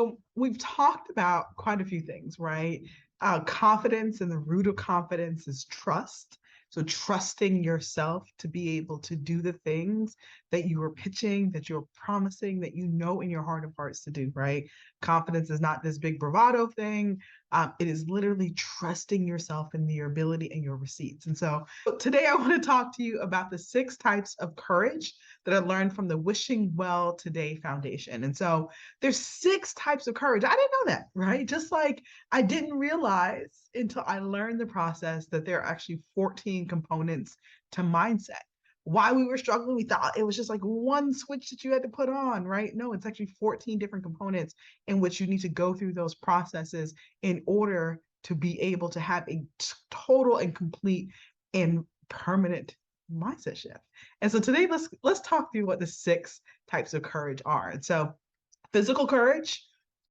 So we've talked about quite a few things, right? Confidence, and the root of confidence is trust. So trusting yourself to be able to do the things that you are pitching, that you're promising, that you know in your heart of hearts to do, right? Confidence is not this big bravado thing. It is literally trusting yourself and your ability and your receipts. And so today I want to talk to you about the 6 types of courage that I learned from the Wishing Well Today Foundation. And so there's 6 types of courage. I didn't know that, right? Just like I didn't realize until I learned the process that there are actually 14 components to mindset. Why we were struggling, we thought it was just like one switch that you had to put on, right? No, it's actually 14 different components in which you need to go through those processes in order to be able to have a total and complete and permanent mindset shift. And so today let's talk through what the 6 types of courage are. And so physical courage,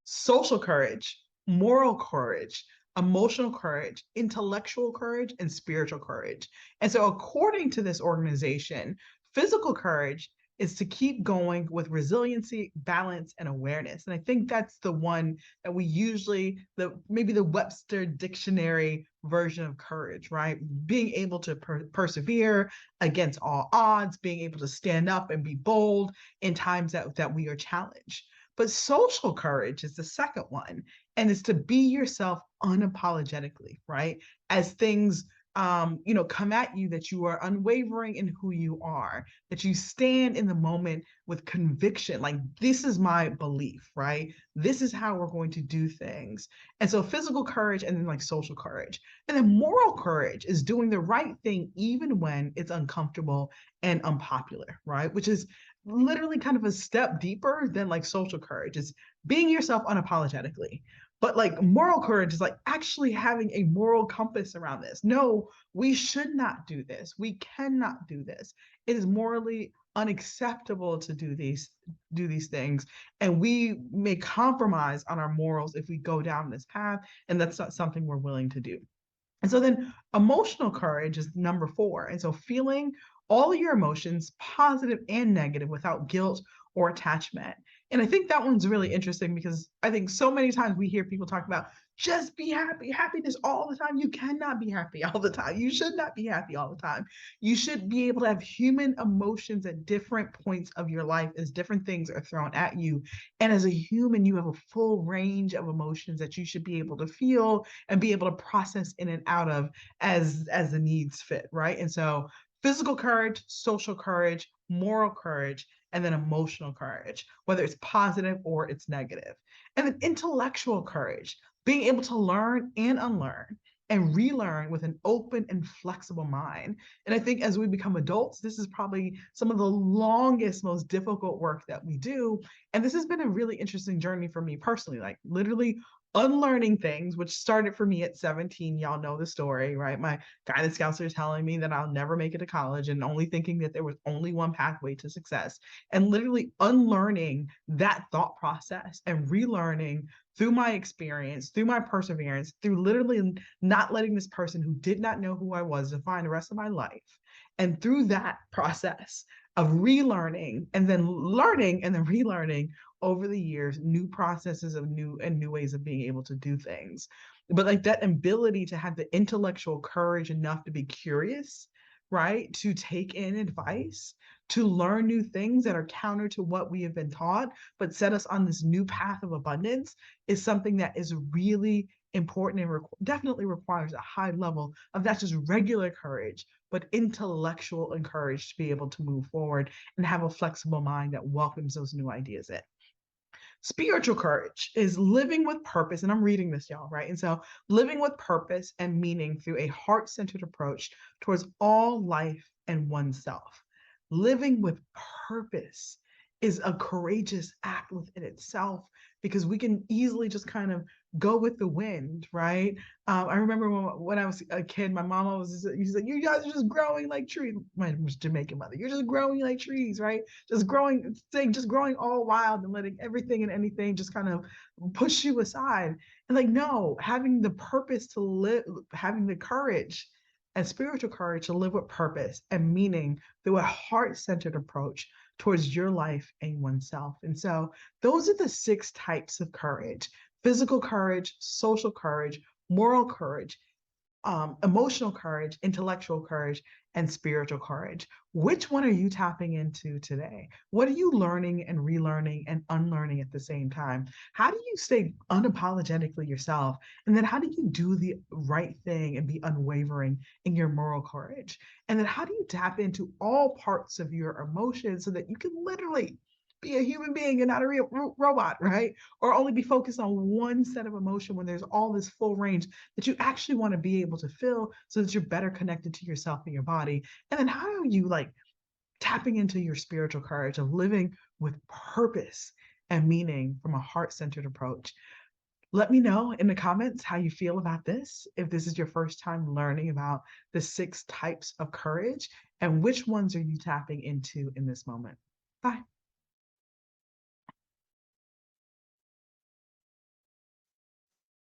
social courage, moral courage, emotional courage, intellectual courage, and spiritual courage. And so, according to this organization, physical courage is to keep going with resiliency, balance, and awareness. And I think that's the one that we usually, maybe the Webster Dictionary version of courage, right? Being able to persevere against all odds, being able to stand up and be bold in times that we are challenged. But social courage is the second one, and it's to be yourself unapologetically, right? As things come at you, that you are unwavering in who you are, that you stand in the moment with conviction, like this is my belief, right? This is how we're going to do things. And so physical courage and then like social courage. And then moral courage is doing the right thing even when it's uncomfortable and unpopular, right? Which is literally kind of a step deeper than like social courage. It's being yourself unapologetically. But like moral courage is like actually having a moral compass around this. No, we should not do this. We cannot do this. It is morally unacceptable to do these things, and we may compromise on our morals if we go down this path, and that's not something we're willing to do. And so then emotional courage is number 4. And so feeling all of your emotions, positive and negative, without guilt or attachment. And I think that one's really interesting because I think so many times we hear people talk about just be happy, happiness all the time. You cannot be happy all the time. You should not be happy all the time. You should be able to have human emotions at different points of your life as different things are thrown at you. And as a human, you have a full range of emotions that you should be able to feel and be able to process in and out of as the needs fit, right? And so physical courage, social courage, moral courage, and then emotional courage, whether it's positive or it's negative. And then intellectual courage, being able to learn and unlearn and relearn with an open and flexible mind. And I think as we become adults, this is probably some of the longest, most difficult work that we do. And this has been a really interesting journey for me personally, like literally unlearning things, which started for me at 17. Y'all know the story, right? My guidance counselor telling me that I'll never make it to college and only thinking that there was only one pathway to success, and literally unlearning that thought process and relearning through my experience, through my perseverance, through literally not letting this person who did not know who I was define the rest of my life. And through that process of relearning and then learning and then relearning over the years, new processes of new ways of being able to do things. But like that ability to have the intellectual courage enough to be curious, right? To take in advice, to learn new things that are counter to what we have been taught, but set us on this new path of abundance is something that is really important and definitely requires a high level of not just regular courage, but intellectual and courage to be able to move forward and have a flexible mind that welcomes those new ideas in. Spiritual courage is living with purpose, and I'm reading this, y'all, right? And so, living with purpose and meaning through a heart centered approach towards all life and oneself. Living with purpose is a courageous act within itself because we can easily just kind of go with the wind, right? I remember when I was a kid, my mama was like, "You guys are just growing like trees." My Jamaican mother, "You're just growing like trees, right? Just growing, saying, just growing all wild and letting everything and anything just kind of push you aside." And like, no, having the purpose to live, having the courage and spiritual courage to live with purpose and meaning through a heart centered approach towards your life and oneself. And so those are the 6 types of courage: physical courage, social courage, moral courage, emotional courage, intellectual courage, and spiritual courage. Which one are you tapping into today? What are you learning and relearning and unlearning at the same time? How do you stay unapologetically yourself? And then how do you do the right thing and be unwavering in your moral courage? And then how do you tap into all parts of your emotions so that you can literally be a human being and not a real robot, right? Or only be focused on one set of emotion when there's all this full range that you actually want to be able to feel so that you're better connected to yourself and your body. And then how are you like tapping into your spiritual courage of living with purpose and meaning from a heart-centered approach? Let me know in the comments how you feel about this, if this is your first time learning about the 6 types of courage, and which ones are you tapping into in this moment. Bye.